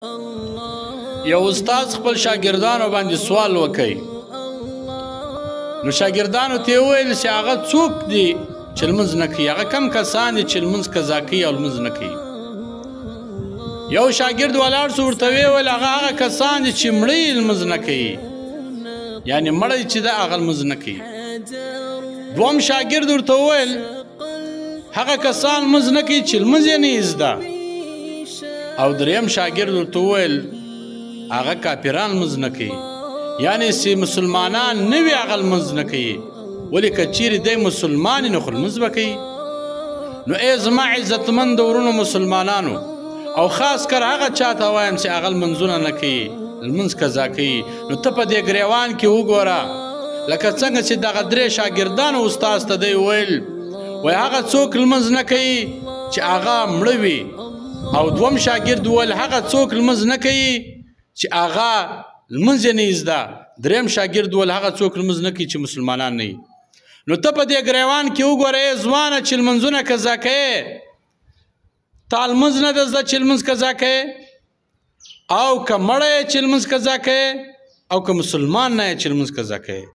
یو استاد خپل شاګردانو باندې سوال وکړي نو شاګردانو ته وویل چې هغه څوک دي چې لمونځ نه کوي، هغه کم کسان دي چې لمونځ قضا کوي او لمونځ نه کوي. یو شاګرد ولاړ سو ورته وویل هغه کسان دي چې مړه یې لمونځ نه کوي، یعنې مړه چې ده هغه لمونځ نه کوي. دویم شاګرد ورته وویل هغه کسان لمونځ نه کوي چې لمونځ یې نه زده. او دریم شاګرد ورته وویل هغه کافران لمونځ نه کوي، یعنې چې مسلمانان نه وي هغه لمونځ نه کوي، ولې که چیرې دی مسلمان نو خو لمونځ به کوي. نو ای زما عزتمند ورونو مسلمانانو، او خاص کر هغه چاته وایم چې هغه لمونځونه نه کوي، لمونځ قضا کوي، نو ته په دې ګریوان کې وګوره لکه څنګه چې دغه درې شاګردانو استاد ته دی ویل وایي هغه څوک لمونځ نه کوي چې هغه مړه وي، او دویم شاګرد وویل هغه څوک لمونځ نه کوي چې هغه لمونځ یې نه زده. دریم شاګرد وویل هغه څوک لمونځ نه کوي چې مسلمانان نه وي. نو ته په دې ګریوان کې وګوره ای ځوانه چې لمونځونه قضا کوې، تا لمونځ نه ده زده چې لمونځ قضا کوې، او که مړه یې چې لمونځ قضا کوې، او که مسلمان نه یې چې لمونځ قضا کوې.